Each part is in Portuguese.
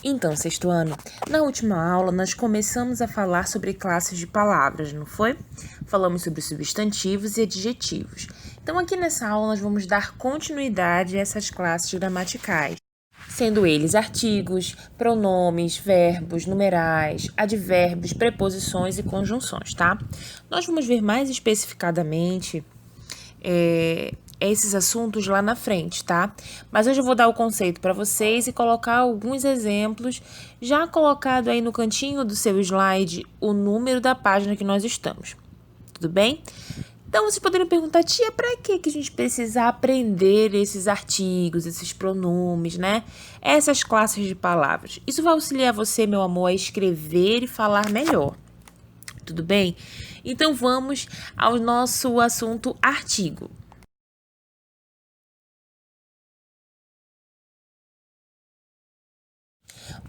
Então, sexto ano, na última aula nós começamos a falar sobre classes de palavras, não foi? Falamos sobre substantivos e adjetivos. Então, aqui nessa aula nós vamos dar continuidade a essas classes gramaticais, sendo eles artigos, pronomes, verbos, numerais, advérbios, preposições e conjunções, tá? Nós vamos ver mais especificadamente esses assuntos lá na frente, tá? Mas hoje eu vou dar o conceito para vocês e colocar alguns exemplos, já colocado aí no cantinho do seu slide o número da página que nós estamos. Tudo bem? Então, vocês poderiam perguntar, tia, para que a gente precisa aprender esses artigos, esses pronomes, né? Essas classes de palavras. Isso vai auxiliar você, meu amor, a escrever e falar melhor. Tudo bem? Então, vamos ao nosso assunto artigo.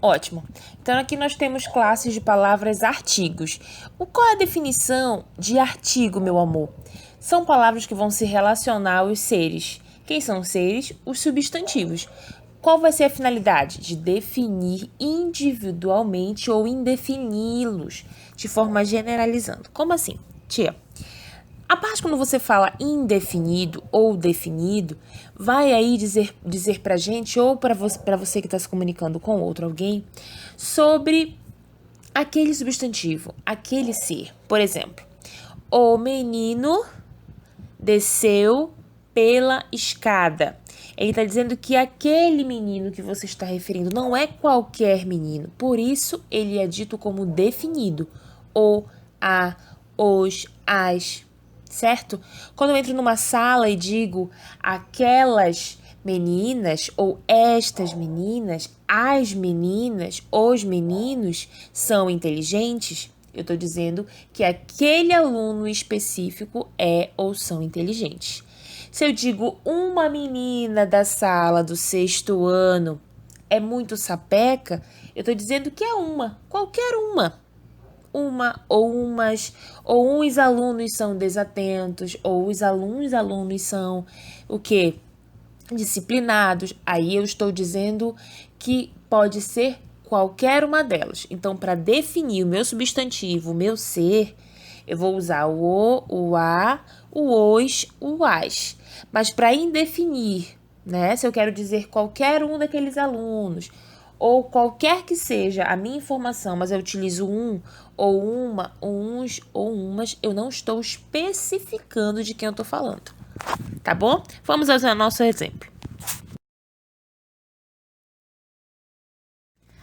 Ótimo. Então, aqui nós temos classes de palavras artigos. Qual é a definição de artigo, meu amor? São palavras que vão se relacionar aos seres. Quem são os seres? Os substantivos. Qual vai ser a finalidade? De definir individualmente ou indefini-los, de forma generalizando. Como assim? Tia, a parte quando você fala indefinido ou definido, vai aí dizer pra gente ou para você que está se comunicando com outro alguém sobre aquele substantivo, aquele ser. Por exemplo, o menino desceu pela escada. Ele está dizendo que aquele menino que você está referindo não é qualquer menino. Por isso, ele é dito como definido. O, a, os, as, certo? Quando eu entro numa sala e digo aquelas meninas ou estas meninas, as meninas, os meninos são inteligentes, eu estou dizendo que aquele aluno específico é ou são inteligentes. Se eu digo uma menina da sala do sexto ano é muito sapeca, eu estou dizendo que é uma, qualquer uma. Uma ou umas, ou uns alunos são desatentos, ou os alunos são o quê? Disciplinados. Aí eu estou dizendo que pode ser qualquer uma delas. Então, para definir o meu substantivo, o meu ser, eu vou usar o a, o os, o as. Mas para indefinir, né? Se eu quero dizer qualquer um daqueles alunos, ou qualquer que seja a minha informação, mas eu utilizo um, ou uma, ou uns, ou umas, eu não estou especificando de quem eu estou falando. Tá bom? Vamos ao nosso exemplo.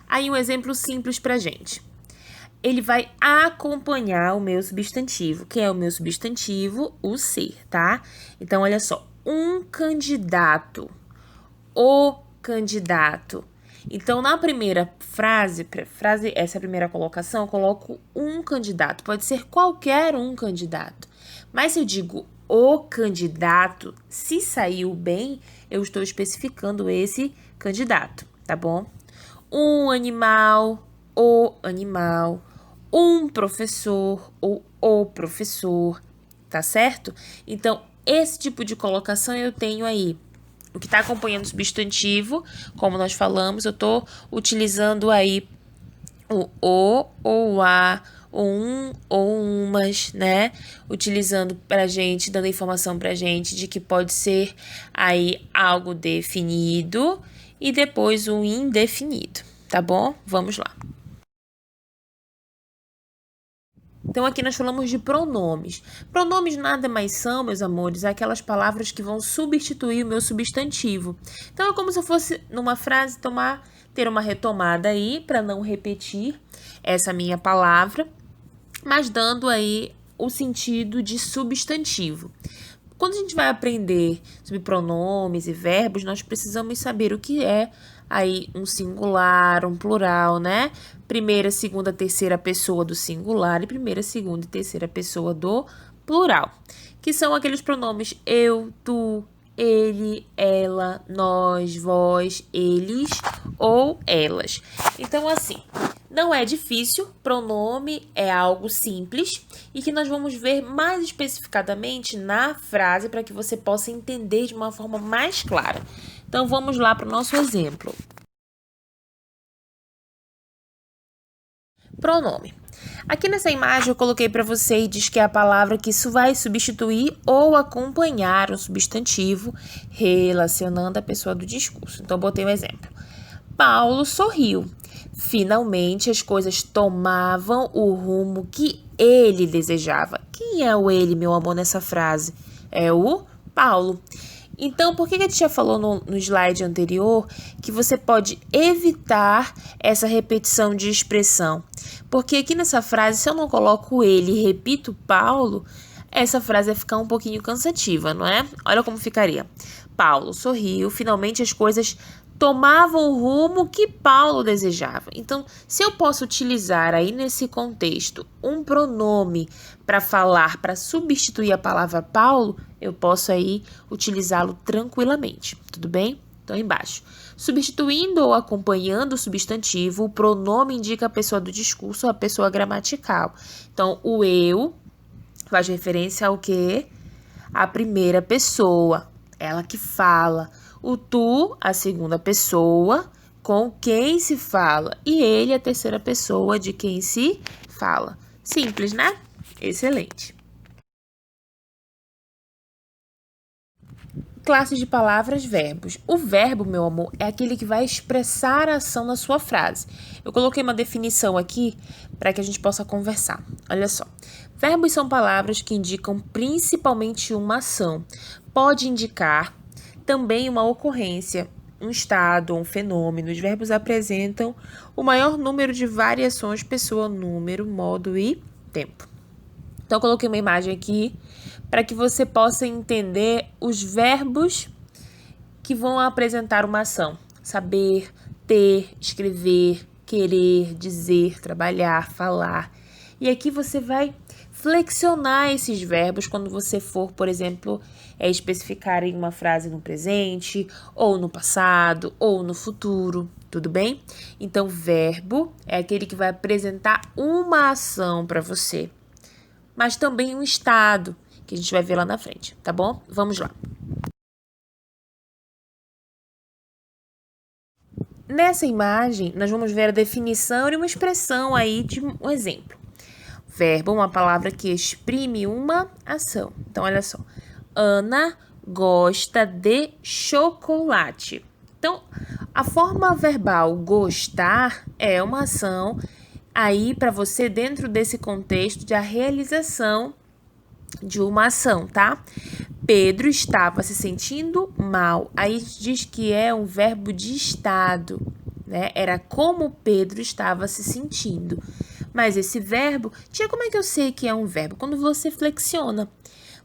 Aí um exemplo simples pra gente. Ele vai acompanhar o meu substantivo. Quem é o meu substantivo? O ser, tá? Então, olha só. Um candidato. O candidato. Então, na primeira frase, essa primeira colocação, eu coloco um candidato. Pode ser qualquer um candidato. Mas se eu digo o candidato, se saiu bem, eu estou especificando esse candidato, tá bom? Um animal, o animal, um professor ou o professor, tá certo? Então, esse tipo de colocação eu tenho aí. O que está acompanhando o substantivo, como nós falamos, eu estou utilizando aí o ou o a, ou um, ou umas, né? Utilizando pra gente, dando informação pra gente de que pode ser aí algo definido e depois o indefinido, tá bom? Vamos lá. Então, aqui nós falamos de pronomes. Pronomes nada mais são, meus amores, aquelas palavras que vão substituir o meu substantivo. Então, é como se eu fosse, numa frase, ter uma retomada aí, para não repetir essa minha palavra, mas dando aí o sentido de substantivo. Quando a gente vai aprender sobre pronomes e verbos, nós precisamos saber o que é aí um singular, um plural, né? Primeira, segunda, terceira pessoa do singular e primeira, segunda e terceira pessoa do plural, que são aqueles pronomes eu, tu, ele, ela, nós, vós, eles ou elas. Então, assim, não é difícil, pronome é algo simples e que nós vamos ver mais especificadamente na frase para que você possa entender de uma forma mais clara. Então, vamos lá para o nosso exemplo. Pronome. Aqui nessa imagem eu coloquei para você e diz que é a palavra que isso vai substituir ou acompanhar um substantivo relacionando a pessoa do discurso. Então, botei um exemplo. Paulo sorriu. Finalmente as coisas tomavam o rumo que ele desejava. Quem é o ele, meu amor, nessa frase? É o Paulo. Então, por que a gente já falou no slide anterior que você pode evitar essa repetição de expressão? Porque aqui nessa frase, se eu não coloco ele e repito Paulo, essa frase vai ficar um pouquinho cansativa, não é? Olha como ficaria. Paulo sorriu, finalmente as coisas tomavam o rumo que Paulo desejava. Então, se eu posso utilizar aí nesse contexto um pronome para falar, para substituir a palavra Paulo, eu posso aí utilizá-lo tranquilamente, tudo bem? Então, embaixo. Substituindo ou acompanhando o substantivo, o pronome indica a pessoa do discurso ou a pessoa gramatical. Então, o eu faz referência ao quê? A primeira pessoa, ela que fala. O tu, a segunda pessoa, com quem se fala. E ele, a terceira pessoa de quem se fala. Simples, né? Excelente. Classes de palavras, verbos. O verbo, meu amor, é aquele que vai expressar a ação na sua frase. Eu coloquei uma definição aqui para que a gente possa conversar. Olha só. Verbos são palavras que indicam principalmente uma ação. Pode indicar também uma ocorrência, um estado, um fenômeno. Os verbos apresentam o maior número de variações, pessoa, número, modo e tempo. Então, eu coloquei uma imagem aqui para que você possa entender os verbos que vão apresentar uma ação. Saber, ter, escrever, querer, dizer, trabalhar, falar. E aqui você vai flexionar esses verbos quando você for, por exemplo, especificar em uma frase no presente, ou no passado, ou no futuro, tudo bem? Então, verbo é aquele que vai apresentar uma ação para você, mas também um estado, que a gente vai ver lá na frente, tá bom? Vamos lá. Nessa imagem, nós vamos ver a definição e uma expressão aí de um exemplo. Verbo, uma palavra que exprime uma ação. Então, olha só. Ana gosta de chocolate. Então, a forma verbal gostar é uma ação aí para você dentro desse contexto de a realização de uma ação, tá? Pedro estava se sentindo mal. Aí diz que é um verbo de estado, né? Era como Pedro estava se sentindo. Mas esse verbo, tia, como é que eu sei que é um verbo? Quando você flexiona.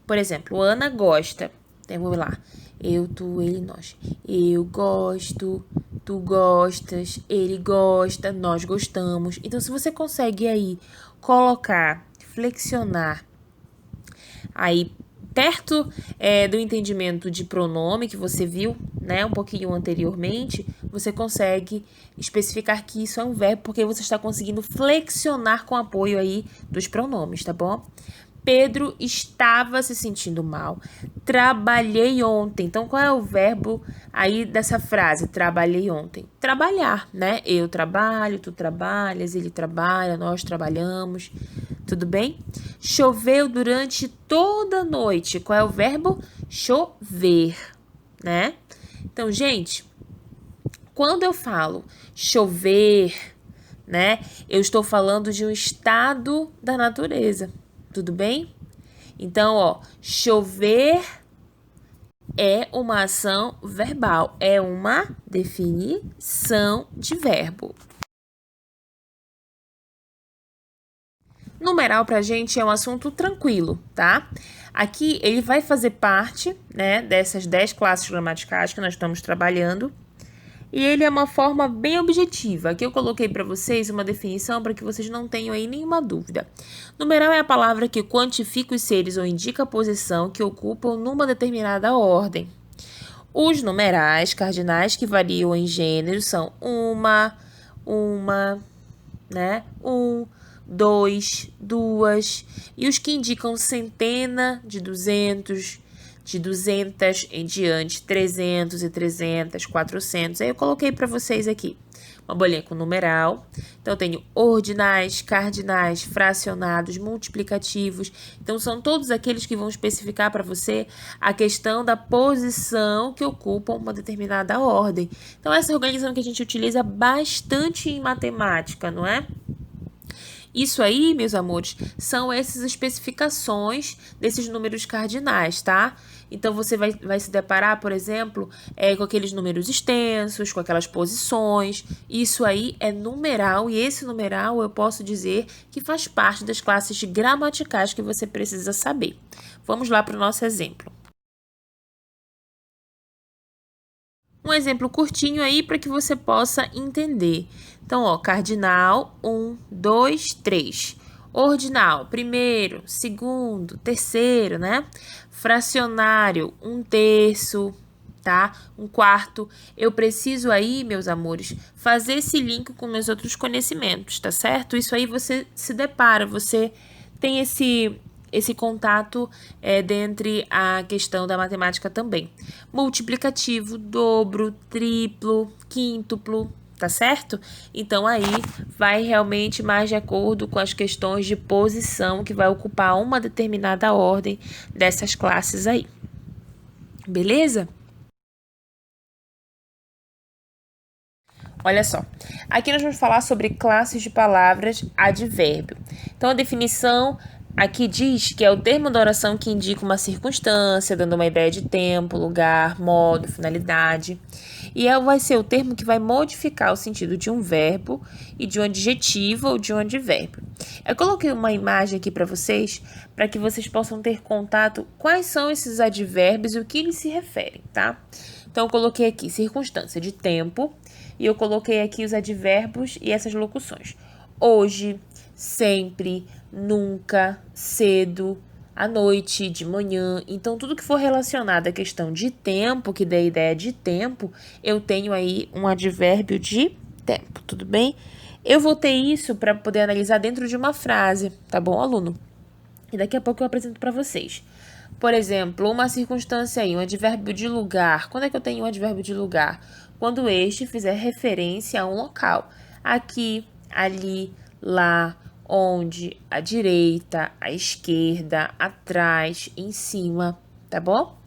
Por exemplo, Ana gosta. Então, vamos lá. Eu, tu, ele, nós. Eu gosto, tu gostas, ele gosta, nós gostamos. Então, se você consegue aí colocar, flexionar aí perto do entendimento de pronome que você viu, né, um pouquinho anteriormente, você consegue especificar que isso é um verbo porque você está conseguindo flexionar com apoio aí dos pronomes, tá bom? Pedro estava se sentindo mal. Trabalhei ontem. Então, qual é o verbo aí dessa frase? Trabalhei ontem. Trabalhar, né? Eu trabalho, tu trabalhas, ele trabalha, nós trabalhamos. Tudo bem? Choveu durante toda a noite. Qual é o verbo? Chover, né? Então, gente, quando eu falo chover, né? Eu estou falando de um estado da natureza. Tudo bem? Então, ó, chover é uma ação verbal, é uma definição de verbo. Numeral pra gente é um assunto tranquilo, tá? Aqui ele vai fazer parte, né, dessas 10 classes gramaticais que nós estamos trabalhando. E ele é uma forma bem objetiva. Aqui eu coloquei para vocês uma definição para que vocês não tenham aí nenhuma dúvida. Numeral é a palavra que quantifica os seres ou indica a posição que ocupam numa determinada ordem. Os numerais cardinais que variam em gênero são uma, né? Dois, duas. E os que indicam centena de 200, de 200 em diante, 300 e 300, 400. Aí eu coloquei para vocês aqui uma bolinha com numeral. Então, eu tenho ordinais, cardinais, fracionados, multiplicativos. Então, são todos aqueles que vão especificar para você a questão da posição que ocupa uma determinada ordem. Então, essa organização que a gente utiliza bastante em matemática, não é? Isso aí, meus amores, são essas especificações desses números cardinais, tá? Então, você vai se deparar, por exemplo, com aqueles números extensos, com aquelas posições. Isso aí é numeral, e esse numeral eu posso dizer que faz parte das classes gramaticais que você precisa saber. Vamos lá para o nosso exemplo. Um exemplo curtinho aí para que você possa entender. Então, ó, cardinal, 1, 2, 3. Ordinal, primeiro, segundo, terceiro, né? Fracionário, 1/3, tá? 1/4. Eu preciso aí, meus amores, fazer esse link com meus outros conhecimentos, tá certo? Isso aí você se depara, você tem esse contato dentre a questão da matemática também. Multiplicativo, dobro, triplo, quíntuplo, tá certo? Então, aí vai realmente mais de acordo com as questões de posição que vai ocupar uma determinada ordem dessas classes aí. Beleza? Olha só, aqui nós vamos falar sobre classes de palavras advérbio. Então, a definição aqui diz que é o termo da oração que indica uma circunstância, dando uma ideia de tempo, lugar, modo, finalidade. E vai ser o termo que vai modificar o sentido de um verbo e de um adjetivo ou de um advérbio. Eu coloquei uma imagem aqui para vocês que vocês possam ter contato quais são esses advérbios e o que eles se referem, tá? Então, eu coloquei aqui circunstância de tempo e eu coloquei aqui os advérbios e essas locuções. Hoje, sempre, nunca, cedo, à noite, de manhã. Então, tudo que for relacionado à questão de tempo, que dê a ideia de tempo, eu tenho aí um advérbio de tempo, tudo bem? Eu vou ter isso para poder analisar dentro de uma frase, tá bom, aluno? E daqui a pouco eu apresento para vocês. Por exemplo, uma circunstância aí, um advérbio de lugar. Quando é que eu tenho um advérbio de lugar? Quando este fizer referência a um local. Aqui, ali, lá, onde, à direita, à esquerda, atrás, em cima, tá bom?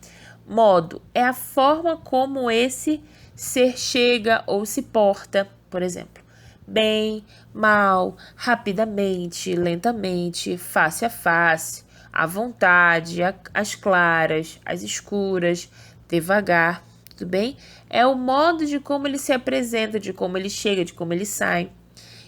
Modo é a forma como esse ser chega ou se porta, por exemplo. Bem, mal, rapidamente, lentamente, face a face, à vontade, às claras, às escuras, devagar, tudo bem? É o modo de como ele se apresenta, de como ele chega, de como ele sai.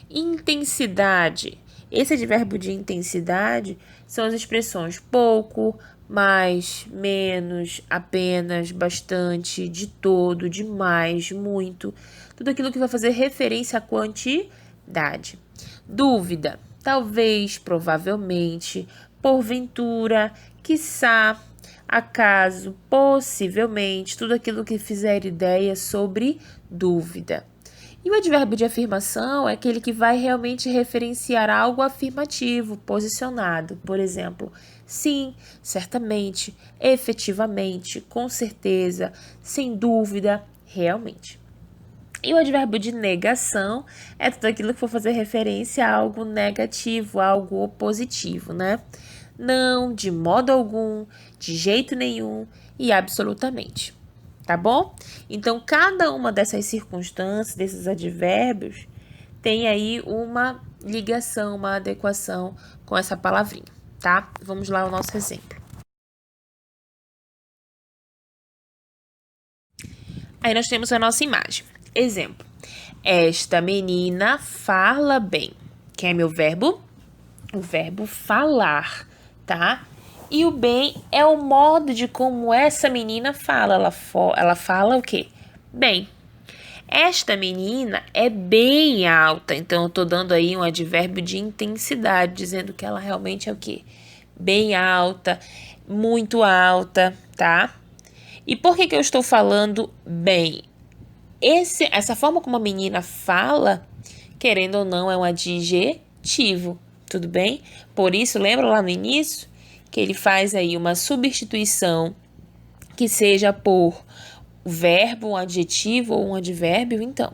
Intensidade. Esse advérbio de intensidade são as expressões pouco, mais, menos, apenas, bastante, de todo, demais, muito. Tudo aquilo que vai fazer referência à quantidade. Dúvida. Talvez, provavelmente, porventura, quiçá, acaso, possivelmente, tudo aquilo que fizer ideia sobre dúvida. E o advérbio de afirmação é aquele que vai realmente referenciar algo afirmativo, posicionado. Por exemplo, sim, certamente, efetivamente, com certeza, sem dúvida, realmente. E o advérbio de negação é tudo aquilo que for fazer referência a algo negativo, a algo positivo, né? Não, de modo algum, de jeito nenhum e absolutamente. Tá bom? Então, cada uma dessas circunstâncias, desses advérbios, tem aí uma ligação, uma adequação com essa palavrinha, tá? Vamos lá ao nosso exemplo. Aí nós temos a nossa imagem. Exemplo. Esta menina fala bem. Quem é meu verbo? O verbo falar, tá? E o bem é o modo de como essa menina fala. Ela fala o quê? Bem. Esta menina é bem alta. Então, eu tô dando aí um advérbio de intensidade, dizendo que ela realmente é o quê? Bem alta, muito alta, tá? E por que eu estou falando bem? Essa forma como a menina fala, querendo ou não, é um adjetivo, tudo bem? Por isso, lembra lá no início que ele faz aí uma substituição que seja por verbo, um adjetivo ou um advérbio, então.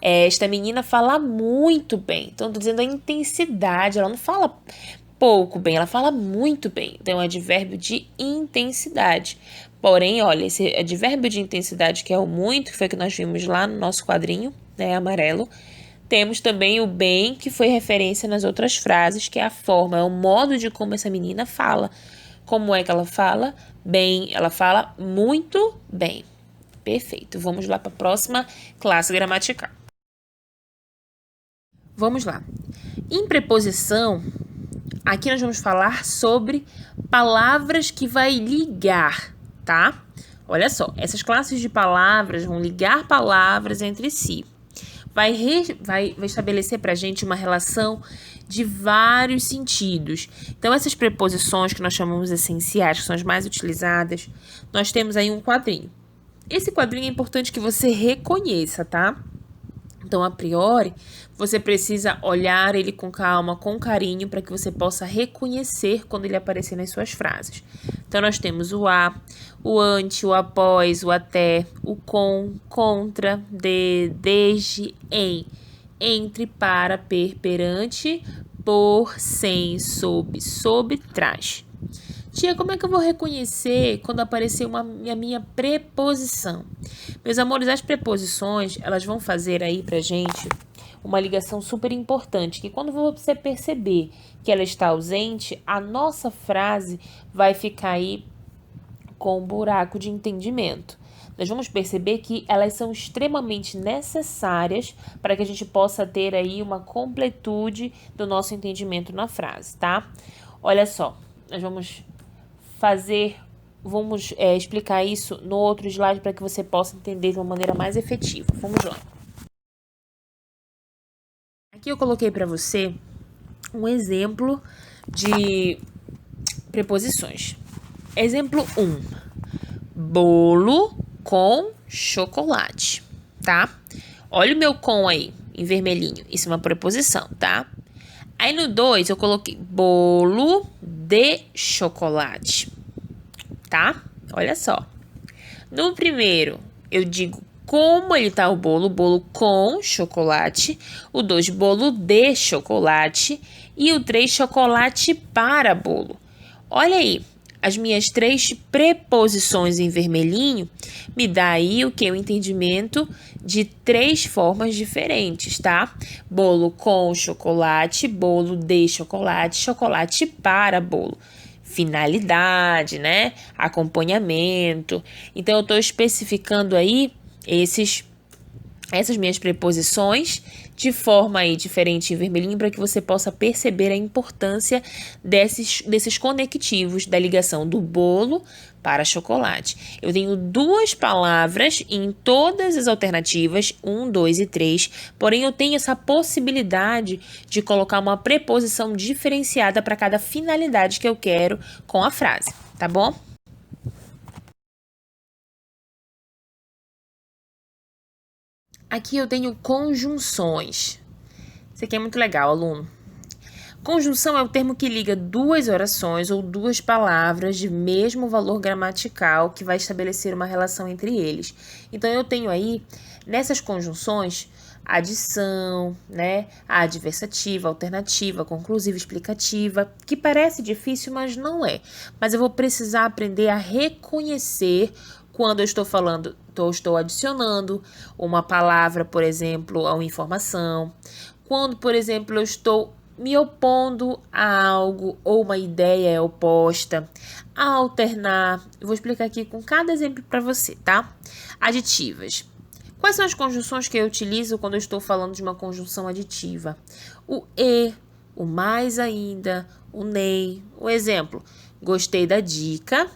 Esta menina fala muito bem. Então, estou dizendo a intensidade. Ela não fala pouco bem, ela fala muito bem. Então, é um advérbio de intensidade. Porém, olha, esse advérbio de intensidade, que é o muito, que foi o que nós vimos lá no nosso quadrinho, né, amarelo. Temos também o bem, que foi referência nas outras frases, que é a forma, é o modo de como essa menina fala. Como é que ela fala? Bem, ela fala muito bem. Perfeito. Vamos lá para a próxima classe gramatical. Vamos lá. Em preposição, aqui nós vamos falar sobre palavras que vai ligar, tá? Olha só, essas classes de palavras vão ligar palavras entre si. Vai estabelecer para a gente uma relação de vários sentidos. Então, essas preposições que nós chamamos essenciais, que são as mais utilizadas, nós temos aí um quadrinho. Esse quadrinho é importante que você reconheça, tá? Então, a priori, você precisa olhar ele com calma, com carinho, para que você possa reconhecer quando ele aparecer nas suas frases. Então, nós temos o a, o ante, o após, o até, o com, contra, de, desde, em, entre, para, perante, por, sem, sob, trás. Tia, como é que eu vou reconhecer quando aparecer a minha preposição? Meus amores, as preposições, elas vão fazer aí pra gente uma ligação super importante, que quando você perceber que ela está ausente, a nossa frase vai ficar aí com um buraco de entendimento. Nós vamos perceber que elas são extremamente necessárias para que a gente possa ter aí uma completude do nosso entendimento na frase, tá? Olha só, nós vamos explicar isso no outro slide para que você possa entender de uma maneira mais efetiva. Vamos lá. Aqui eu coloquei para você um exemplo de preposições. Exemplo 1. Bolo com chocolate, tá? Olha o meu com aí, em vermelhinho. Isso é uma preposição, tá? Aí no 2 eu coloquei bolo de chocolate, tá? Olha só. No primeiro eu digo como ele tá o bolo com chocolate. O 2, bolo de chocolate. E o 3, chocolate para bolo. Olha aí, as minhas 3 preposições em vermelhinho me dá aí o que? O entendimento de 3 formas diferentes, tá? Bolo com chocolate, bolo de chocolate, chocolate para bolo. Finalidade, né? Acompanhamento. Então, eu estou especificando aí essas minhas preposições de forma aí diferente em vermelhinho para que você possa perceber a importância desses conectivos da ligação do bolo para chocolate. Eu tenho 2 palavras em todas as alternativas, 1, 2 e 3, porém eu tenho essa possibilidade de colocar uma preposição diferenciada para cada finalidade que eu quero com a frase, tá bom? Aqui eu tenho conjunções. Isso aqui é muito legal, aluno. Conjunção é o termo que liga 2 orações ou 2 palavras de mesmo valor gramatical que vai estabelecer uma relação entre eles. Então, eu tenho aí, nessas conjunções, adição, né? A adversativa, alternativa, conclusiva, explicativa, que parece difícil, mas não é. Mas eu vou precisar aprender a reconhecer quando eu estou adicionando uma palavra, por exemplo, a uma informação. Quando, por exemplo, eu estou me opondo a algo ou uma ideia é oposta. A alternar. Eu vou explicar aqui com cada exemplo para você, tá? Aditivas. Quais são as conjunções que eu utilizo quando eu estou falando de uma conjunção aditiva? O e, o mais ainda, o nem. O exemplo, gostei da dica,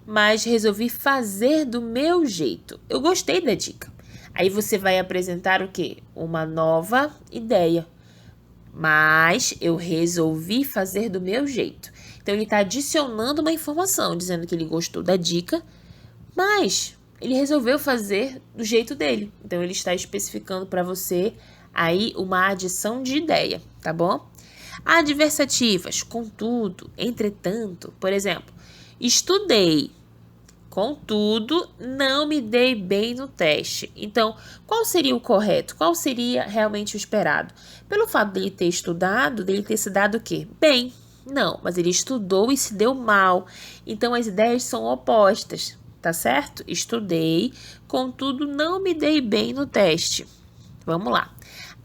mas resolvi fazer do meu jeito. Eu gostei da dica. Aí você vai apresentar o quê? Uma nova ideia. Mas eu resolvi fazer do meu jeito. Então, ele está adicionando uma informação, dizendo que ele gostou da dica, mas ele resolveu fazer do jeito dele. Então, ele está especificando para você aí uma adição de ideia, tá bom? Adversativas, contudo, entretanto, por exemplo, estudei, Contudo, não me dei bem no teste. Então, qual seria o correto? Qual seria realmente o esperado? Pelo fato dele ter estudado, dele ter se dado o quê? Bem. Não, mas ele estudou e se deu mal. Então, as ideias são opostas, tá certo? Estudei, contudo, não me dei bem no teste. Vamos lá.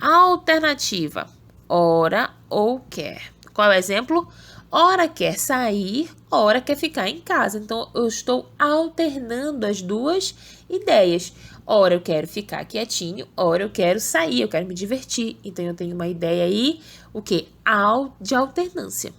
Alternativa: ora ou quer. Qual é o exemplo? Ora quer sair, ora quer ficar em casa. Então, eu estou alternando as duas ideias. Ora eu quero ficar quietinho, ora eu quero sair, eu quero me divertir. Então, eu tenho uma ideia aí, o quê? De alternância.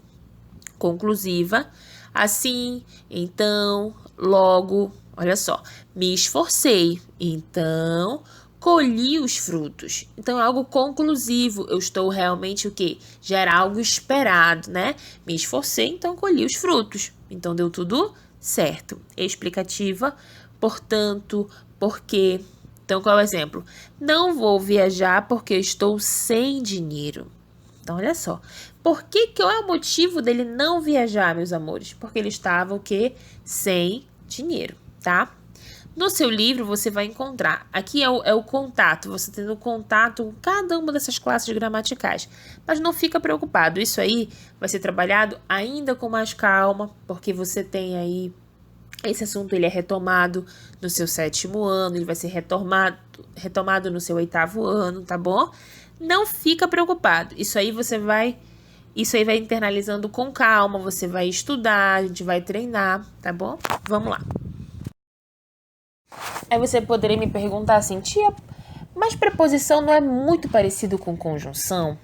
Conclusiva, assim, então, logo, olha só, me esforcei, então colhi os frutos. Então, é algo conclusivo, eu estou realmente o quê? Gera algo esperado, né? Me esforcei, então colhi os frutos. Então, deu tudo certo. Explicativa, portanto, porque. Então, qual é o exemplo? Não vou viajar porque estou sem dinheiro. Então, olha só. Qual é o motivo dele não viajar, meus amores? Porque ele estava o quê? Sem dinheiro, tá? No seu livro, você vai encontrar. Aqui é o contato. Você tendo contato com cada uma dessas classes gramaticais. Mas não fica preocupado. Isso aí vai ser trabalhado ainda com mais calma. Porque você tem aí... Esse assunto ele é retomado no seu 7º ano. Ele vai ser retomado no seu 8º ano, tá bom? Não fica preocupado. Isso aí vai internalizando com calma, você vai estudar, a gente vai treinar, tá bom? Vamos lá. Aí você poderia me perguntar assim, tia, mas preposição não é muito parecido com conjunção?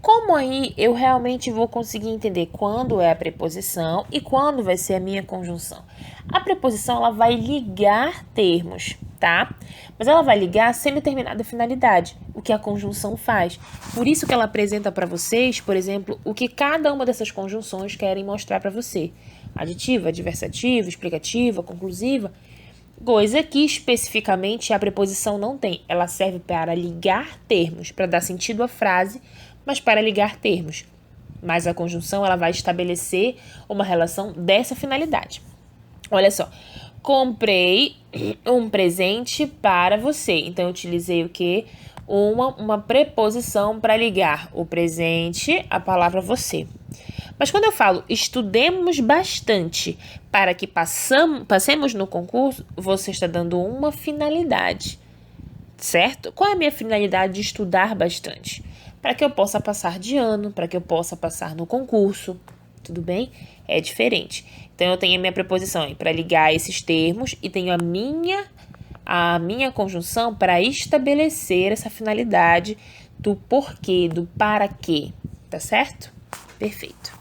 Como aí eu realmente vou conseguir entender quando é a preposição e quando vai ser a minha conjunção? A preposição, ela vai ligar termos, tá? Mas ela vai ligar sem determinada finalidade, o que a conjunção faz. Por isso que ela apresenta para vocês, por exemplo, o que cada uma dessas conjunções querem mostrar para você. Aditiva, adversativa, explicativa, conclusiva. Coisa que especificamente a preposição não tem. Ela serve para ligar termos, para dar sentido à frase, mas para ligar termos. Mas a conjunção ela vai estabelecer uma relação dessa finalidade. Olha só. Comprei um presente para você. Então, eu utilizei o quê? Uma preposição para ligar o presente à palavra você. Mas quando eu falo estudemos bastante para que passemos no concurso, você está dando uma finalidade, certo? Qual é a minha finalidade de estudar bastante? Para que eu possa passar de ano, para que eu possa passar no concurso, tudo bem? É diferente. Então, eu tenho a minha preposição aí para ligar esses termos e tenho a minha conjunção para estabelecer essa finalidade do porquê, do para quê, tá certo? Perfeito.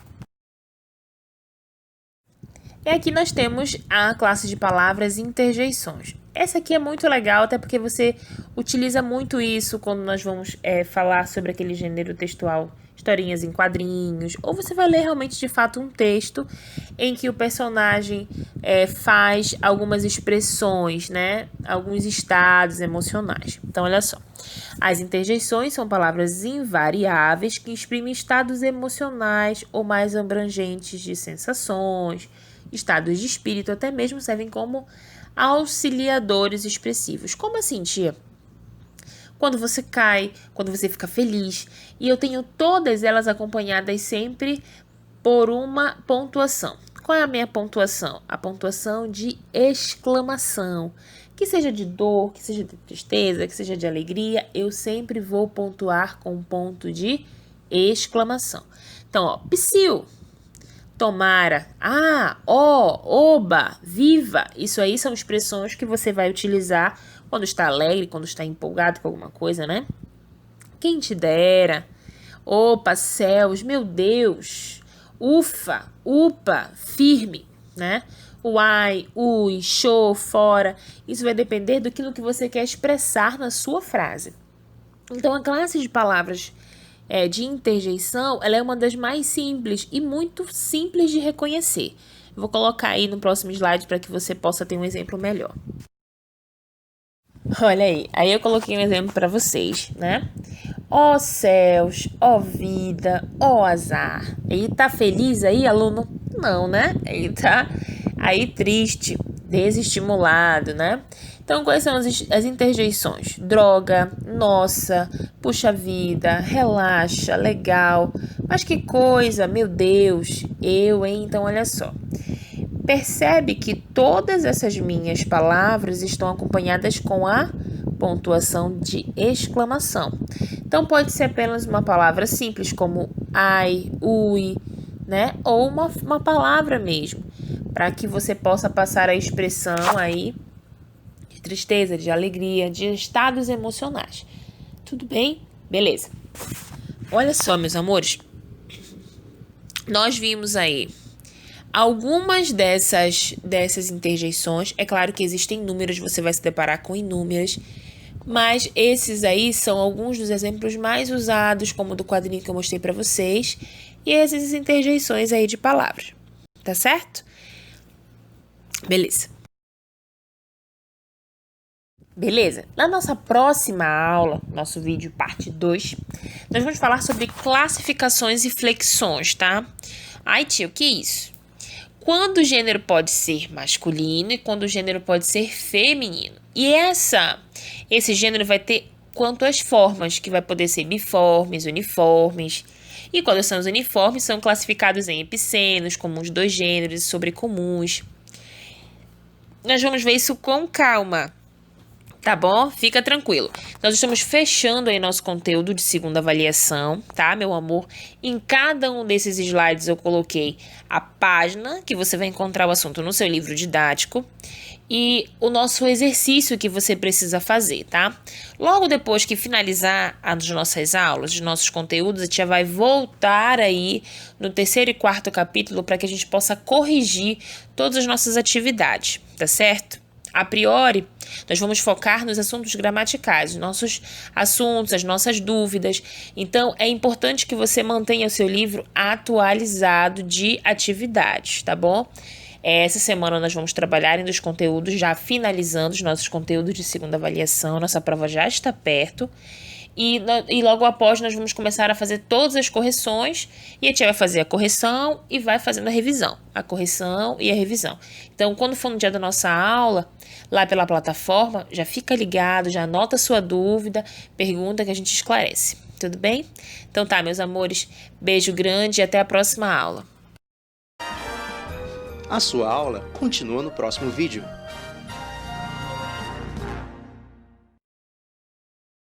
E aqui nós temos a classe de palavras interjeições. Essa aqui é muito legal, até porque você utiliza muito isso quando nós vamos falar sobre aquele gênero textual, historinhas em quadrinhos, ou você vai ler realmente de fato um texto em que o personagem faz algumas expressões, né? Alguns estados emocionais. Então, olha só. As interjeições são palavras invariáveis que exprimem estados emocionais ou mais abrangentes de sensações, estados de espírito, até mesmo servem como auxiliadores expressivos. Como assim, tia? Quando você cai, quando você fica feliz. E eu tenho todas elas acompanhadas sempre por uma pontuação. Qual é a minha pontuação? A pontuação de exclamação. Que seja de dor, que seja de tristeza, que seja de alegria, eu sempre vou pontuar com um ponto de exclamação. Então, ó, psiu, tomara, oba, viva. Isso aí são expressões que você vai utilizar quando está alegre, quando está empolgado com alguma coisa, né? Quem te dera. Opa, céus, meu Deus. Ufa, upa, firme, né? Uai, ui, show, fora. Isso vai depender daquilo que você quer expressar na sua frase. Então, a classe de palavras de interjeição, ela é uma das mais simples e muito simples de reconhecer. Eu vou colocar aí no próximo slide para que você possa ter um exemplo melhor. Olha aí eu coloquei um exemplo para vocês, né? Ó céus, ó vida, ó azar. Ele tá feliz aí, aluno? Não, né? Ele tá aí triste, desestimulado, né? Então, quais são as interjeições? Droga, nossa, puxa vida, relaxa, legal. Mas que coisa, meu Deus, eu, hein? Então, olha só. Percebe que todas essas minhas palavras estão acompanhadas com a pontuação de exclamação. Então, pode ser apenas uma palavra simples, como ai, ui, né? Ou uma palavra mesmo, para que você possa passar a expressão aí de tristeza, de alegria, de estados emocionais. Tudo bem? Beleza. Olha só, meus amores. Nós vimos aí algumas dessas interjeições. É claro que existem números, você vai se deparar com inúmeras, mas esses aí são alguns dos exemplos mais usados, como do quadrinho que eu mostrei para vocês, e essas interjeições aí de palavras, tá certo? Beleza, na nossa próxima aula, nosso vídeo parte 2, nós vamos falar sobre classificações e flexões, tá? Ai, tia, o que é isso? Quando o gênero pode ser masculino e quando o gênero pode ser feminino. E esse gênero vai ter quantas formas, que vai poder ser biformes, uniformes. E quando são os uniformes, são classificados em epicenos, comuns dos gêneros e sobrecomuns. Nós vamos ver isso com calma. Tá bom? Fica tranquilo. Nós estamos fechando aí nosso conteúdo de segunda avaliação, tá, meu amor? Em cada um desses slides eu coloquei a página que você vai encontrar o assunto no seu livro didático e o nosso exercício que você precisa fazer, tá? Logo depois que finalizar as nossas aulas, os nossos conteúdos, a tia vai voltar aí no 3º e 4º capítulo para que a gente possa corrigir todas as nossas atividades, tá certo? A priori, nós vamos focar nos assuntos gramaticais, os nossos assuntos, as nossas dúvidas. Então, é importante que você mantenha o seu livro atualizado de atividades, tá bom? Essa semana nós vamos trabalhar em dos conteúdos, já finalizando os nossos conteúdos de segunda avaliação. Nossa prova já está perto. E logo após nós vamos começar a fazer todas as correções e a tia vai fazer a correção e vai fazendo a revisão. A correção e a revisão. Então, quando for no dia da nossa aula, lá pela plataforma, já fica ligado, já anota a sua dúvida, pergunta que a gente esclarece. Tudo bem? Então tá, meus amores, beijo grande e até a próxima aula. A sua aula continua no próximo vídeo.